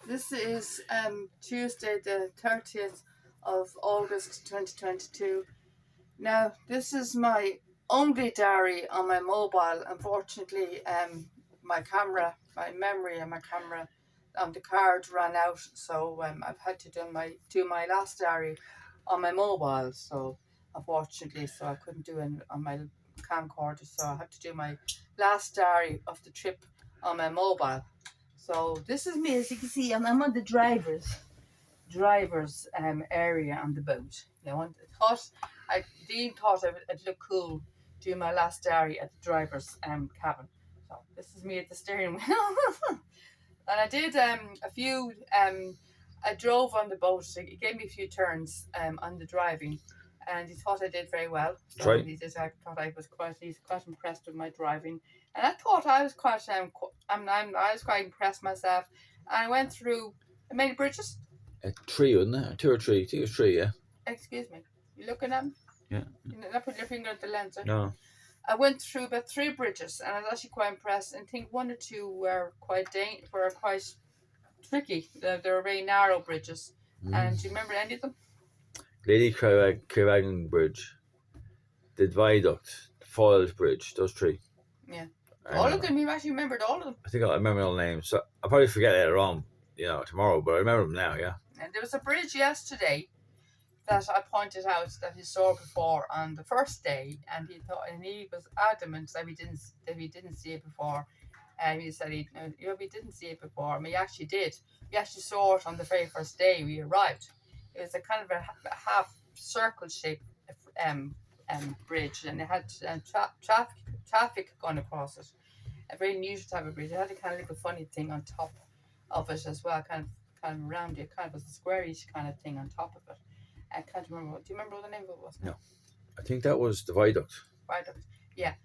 This is Tuesday, the 30th of August 2022. Now, this is my only diary on my mobile. Unfortunately, my camera, my memory and my camera on the card ran out, so I've had to do my last diary on my mobile. So, unfortunately, so I couldn't do it on my camcorder, so I had to do my last diary of the trip on my mobile. So this is me, as you can see, and I'm on the driver's area on the boat. You know, and Dean thought it'd look cool doing my last diary at the driver's cabin. So this is me at the steering wheel, and I did a few. I drove on the boat. So he gave me a few turns on the driving, and he thought I did very well. So Right. I thought he's quite impressed with my driving, and I thought I was quite I was quite impressed myself. And I went through many bridges. A tree, wasn't it? Two or three. I think it was three, yeah. Excuse me. You looking at me? Yeah. You not put your finger at the lens. No. I went through about 3 bridges, and I was actually quite impressed. And I think 1 or 2 were quite tricky. They were very narrow bridges. And do you remember any of them? Lady Carrick Bridge, the Viaduct, the Foyles Bridge, those three. Yeah. All of them, you actually remembered all of them. I think I remember all the names. So I'll probably forget later on, tomorrow, but I remember them now, yeah. And there was a bridge yesterday that I pointed out that he saw before on the first day, and he was adamant that we didn't see it before. And he said we didn't see it before. And we actually did. We actually saw it on the very first day we arrived. It was a kind of a half circle shaped bridge, and it had traffic going across it. A very unusual type of bridge. It had a kind of little funny thing on top of it as well, kind of round it, kind of a squarish kind of thing on top of it. I can't remember. Do you remember what the name of it was? No. I think that was the Viaduct. Viaduct. Yeah.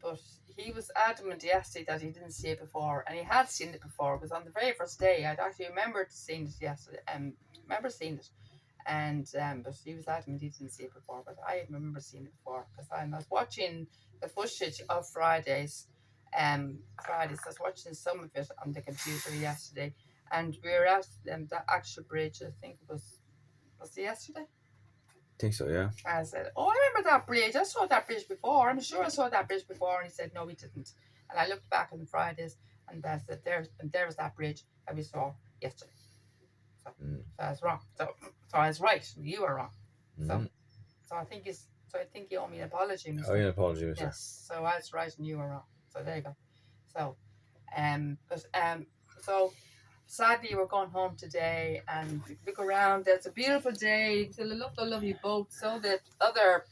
But he was adamant yesterday that he didn't see it before, and he had seen it before. It was on the very first day. I'd actually remembered seeing it yesterday. Remember seeing it, and but he was adamant he didn't see it before. But I remember seeing it before because I was watching the footage of Fridays. I was watching some of it on the computer yesterday, and we were at the actual bridge. I think it was it yesterday? I think so, yeah. I said, "Oh, I remember that bridge. I saw that bridge before. I'm sure I saw that bridge before." And he said, "No, we didn't." And I looked back on Fridays, and I said, "There's that bridge that we saw yesterday." So I was wrong. So I was right. You were wrong. So I think you owe me an apology, Mr. Oh, yeah, apology, Mr. Yes. So I was right and you were wrong. So there you go. So, so sadly we're going home today, and look around. It's a beautiful day. It's a lovely boat. So that other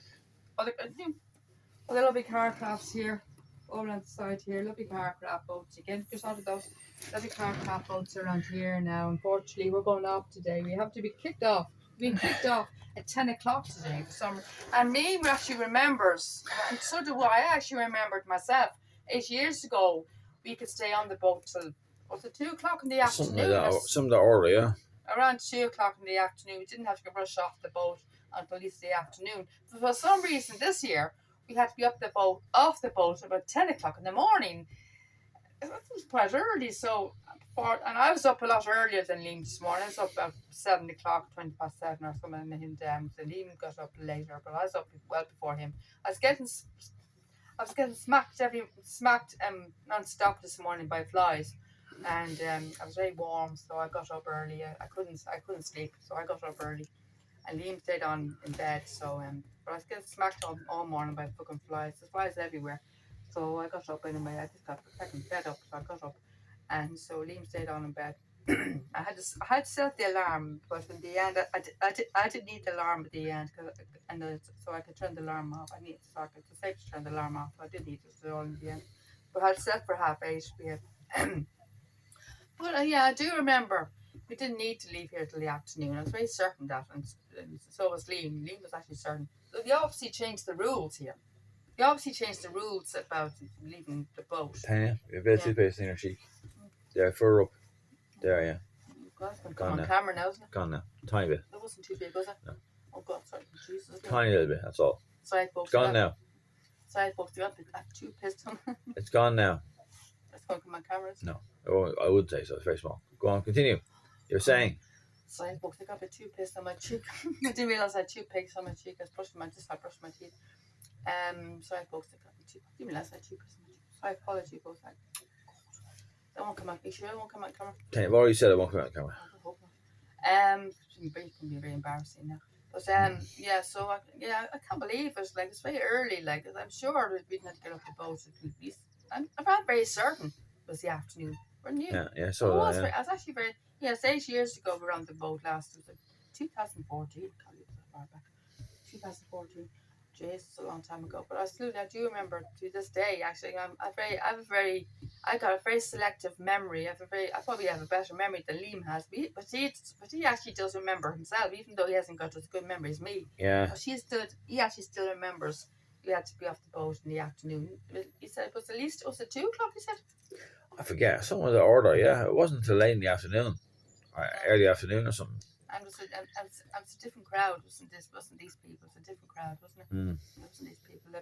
lovely car crafts here, over on the side here. Lovely car craft boats. You can just out of those lovely car craft boats around here now. Unfortunately, we're going off today. We have to be kicked off. Being kicked off at 10 o'clock today for some. And me actually remembers, and so do I actually remembered myself. 8 years ago, we could stay on the boat till, was it 2 o'clock in the afternoon? Something that early, yeah. Around 2 o'clock in the afternoon. We didn't have to rush off the boat until at least the afternoon. But for some reason this year, we had to be off the boat about 10 o'clock in the morning. It was quite early, and I was up a lot earlier than Liam this morning. I was up about 7 o'clock, 20 past 7 or something, and him down. So Liam got up later, but I was up well before him. I was getting smacked non-stop this morning by flies, and I was very warm, so I got up early. I couldn't sleep, so I got up early, and Liam stayed on in bed. So but I was getting smacked all morning by fucking flies. There's flies everywhere. So I got up anyway. I just got fed up, so I got up, and so Liam stayed on in bed. I had to set the alarm, but in the end, I didn't need the alarm at the end, so I could turn the alarm off. It's safe to turn the alarm off. So I didn't need it at all in the end, but I set for 8:30. But yeah, I do remember we didn't need to leave here till the afternoon. I was very certain that, and so was Liam. Liam was actually certain. So they obviously changed the rules here. They obviously changed the rules about leaving the boat. Tanya, you're very too in your cheek. There, further up. There, yeah. God, it's gone on camera now, isn't it? Gone now. Tiny bit. That wasn't too big, was it? No. Oh God, sorry. Jesus. Tiny little bit, that's all. Sorry, folks. It's gone now. Sorry, folks. I have 2 pissed on. It's gone now. It's going to come on camera. No, I wouldn't say so. It's very small. Go on, continue. You're saying? So I booked. I got a toothpaste on my cheek. I didn't realize I had toothpaste on my cheek. I was brushing my teeth. So I booked. I got a toothpaste. I didn't realize I had toothpaste on my cheek. So I apologize, both. Like, that won't come out. Are you sure it won't come out camera? Okay, I've already said it won't come out on camera. I hope not. It can be very embarrassing now. But yeah. So I can't believe it's like it's very early. Like I'm sure we didn't have to get up the boat at least. I'm very certain it was the afternoon. We're new. Yeah. So So I was actually very. Yeah, it's 8 years ago we were on the boat last. It was like 2014. Can't believe it was that far back. 2014. Jeez, it's a long time ago. But I do remember to this day. Actually, I got a very selective memory. I probably have a better memory than Liam has. But he actually does remember himself, even though he hasn't got as good memory as me. yeah. But he actually still remembers. We had to be off the boat in the afternoon. He said it was at least, was it 2 o'clock? He said. I forget. Someone was the order. Yeah, it wasn't until late in the afternoon, or early afternoon or something. And it was a different crowd, wasn't these people? It was a different crowd, wasn't it? It wasn't these people.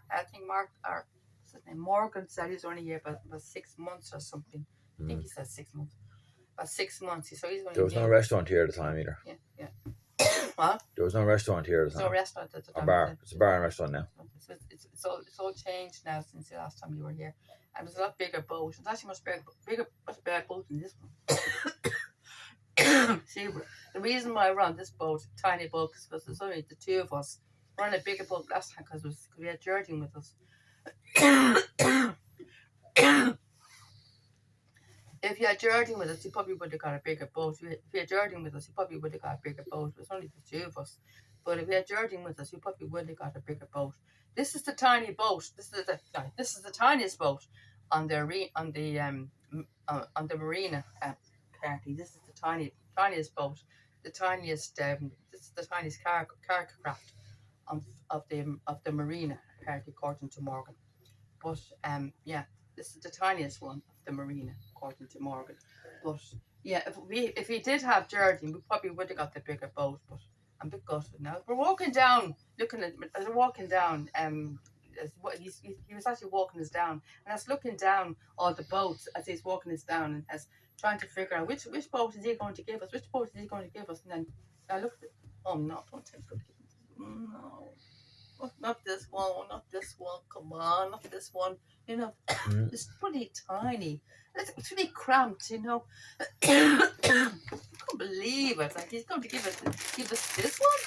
I think Mark, or what's his name? Morgan said he was only here about 6 months or something. I think he said 6 months. About 6 months. So he's only There was no restaurant here at the time either. Yeah. What? There was no restaurant here at the There's time. no restaurant at the time. A bar. It's a bar and restaurant now. It's all changed now since the last time you were here. And it was a lot bigger boat. It's actually much bigger boat than this one. See, the reason why we're on this boat, tiny boat, is because there's only the 2 of us. We're on a bigger boat last time because we had Jerdine with us. If you had Jerdine with us, you probably would have got a bigger boat. If you had Jerdine with us, you probably would have got a bigger boat. It was only the 2 of us. But if you had Jerdine with us, you probably would have got a bigger boat. This is the tiny boat. This is the tiniest boat on the marina party. This is the tiniest boat, the tiniest this is the tiniest car craft of the marina party, according to Morgan. But yeah, this is the tiniest one of the marina, according to Morgan. But yeah, if we did have Jerdine, we probably would have got the bigger boat. But I'm a bit gutted now. We're walking down, as we're walking down. He was actually walking us down, and I was looking down all the boats as he's walking us down, and as trying to figure out which boat is he going to give us, and then I looked at, oh no, don't tell me, no, not this one, come on, not this one, it's pretty tiny, it's really cramped, I can't believe it, like he's going to give us this one.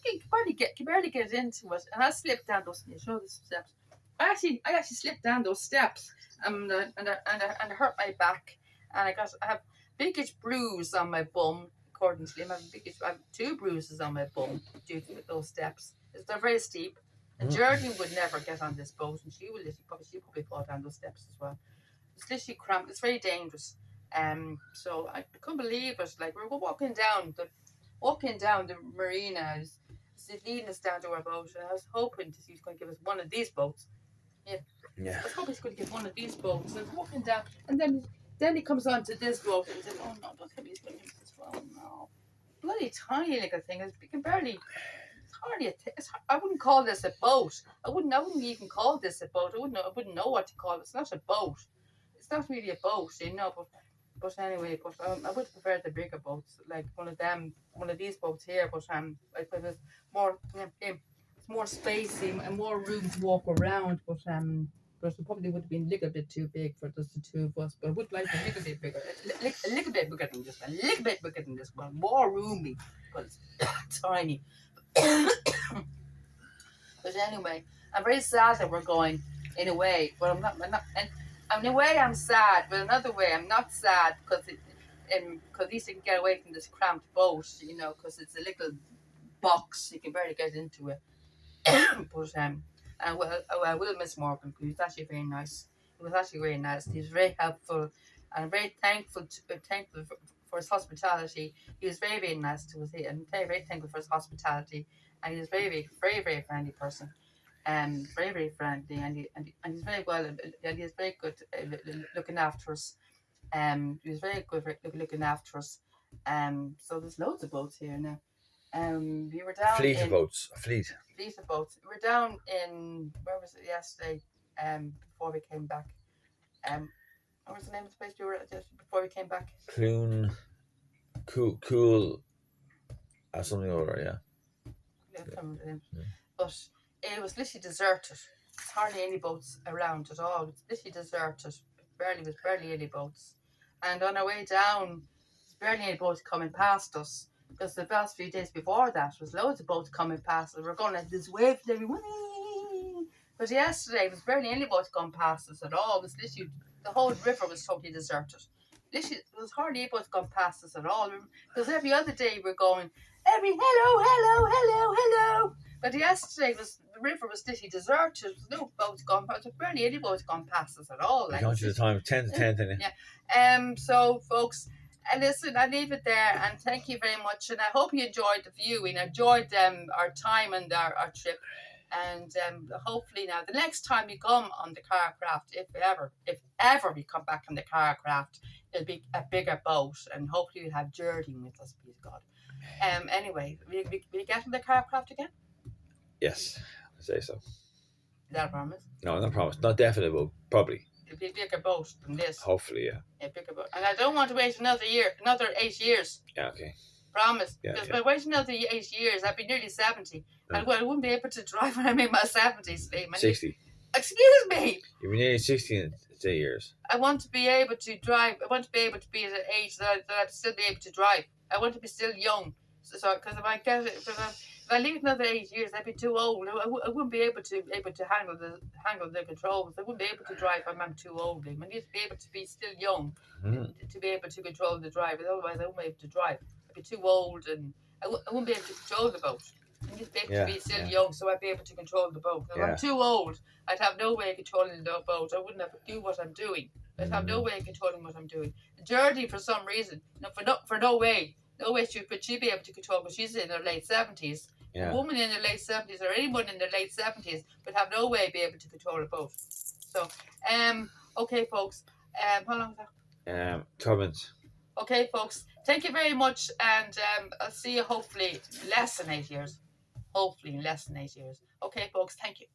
You can barely get into it, and I slipped down those. Show the steps. I actually slipped down those steps, and I hurt my back, and I have biggish bruise on my bum. According to him, I have 2 bruises on my bum due to those steps. They're very steep, and Jerdine would never get on this boat, and she probably fall down those steps as well. It's literally cramped. It's very dangerous. So I couldn't believe it. Like we're walking down the marina. He's leading us down to our boat, and I was hoping he was going to give us one of these boats. Yeah. I was hoping he's going to give one of these boats. And I was walking down, and then he comes on to this boat, and he said, "Oh no, don't tell me he's going to give us this one. No, bloody tiny little thing. You can barely. It's hardly I wouldn't call this a boat. I wouldn't even call this a boat. I wouldn't know what to call it. It's not a boat. It's not really a boat, But anyway, I would prefer the bigger boats, like one of these boats here. But like it was more, it's more spacey and more room to walk around. But it probably would have been a little bit too big for just the 2 of us. But I would like a little bit bigger, a little bit bigger than this one, a little bit bigger than this one, more roomy, but it's tiny. But anyway, I'm very sad that we're going in a way, but I'm not. In a way, I'm sad, but another way, I'm not sad because at least I can get away from this cramped boat, because it's a little box. You can barely get into it. But I will miss Morgan because he was actually very nice. He was actually very nice. He was very helpful, and I'm very thankful for his hospitality. He was very, very nice to us. I'm very, very thankful for his hospitality, and he was very, very, very, very friendly person. Very, very friendly, and he's very well, and he's very good looking after us. He was very good looking after us. So there's loads of boats here now. We were down fleet of boats. Fleet of boats. We were down in, where was it yesterday? Before we came back. What was the name of the place we were at just before we came back? Clune. cool. Something over, yeah. I can't remember the name. Yeah. But it was literally deserted. There's hardly any boats around at all. It was literally deserted. Was barely any boats. And on our way down, there's barely any boats coming past us. Because the last few days before that, was loads of boats coming past us. We're going like this wave and everyone. But yesterday, there was barely any boats going past us at all. It was literally, the whole river was totally deserted. Literally, there was hardly any boats going past us at all. Because every other day we're going, hello. But yesterday the river was literally deserted. There was no boats going past. There was barely any boats going past us at all. You count the time 10 to 10, didn't you? Yeah. So folks, listen, I leave it there, and thank you very much. And I hope you enjoyed the viewing, enjoyed our time and our trip. And hopefully now the next time you come on the Carcraft, if ever we come back on the Carcraft, it'll be a bigger boat, and hopefully we'll have Jerdine with us, please God. Anyway, will you get on the Carcraft again? Yes, I say so. Is that a promise? No, not promise. Not definite, but probably. It'll be a bigger boat than this. Hopefully, yeah. A bigger boat. And I don't want to wait another 8 years. Yeah, okay. Promise. Yeah, Because okay. by waiting another 8 years, I'd be nearly 70. And I wouldn't be able to drive when I'm in my 70s, Liam. 60. Excuse me. You'll be nearly 60 in 8 years. I want to be able to drive. I want to be able to be at an age that I'd still be able to drive. I want to be still young. So, because if I get it, if I leave another 8 years, I'd be too old. I wouldn't be able to handle the controls. I wouldn't be able to drive if I'm too old. I need to be able to be still young to be able to control the drive. Otherwise, I wouldn't be able to drive. I'd be too old, and I wouldn't be able to control the boat. I need to be able to be still young, so I'd be able to control the boat. If I'm too old, I'd have no way of controlling the boat. I wouldn't have to do what I'm doing. I'd have no way of controlling what I'm doing. Jerdie, for some reason, for no way could she be able to control, because she's in her late 70s. Yeah. A woman in her late 70s, or anyone in their late 70s, would have no way be able to control a boat. So, okay, folks. How long is that? 12 minutes. Okay, folks. Thank you very much, and I'll see you hopefully less than 8 years. Hopefully in less than 8 years. Okay, folks. Thank you.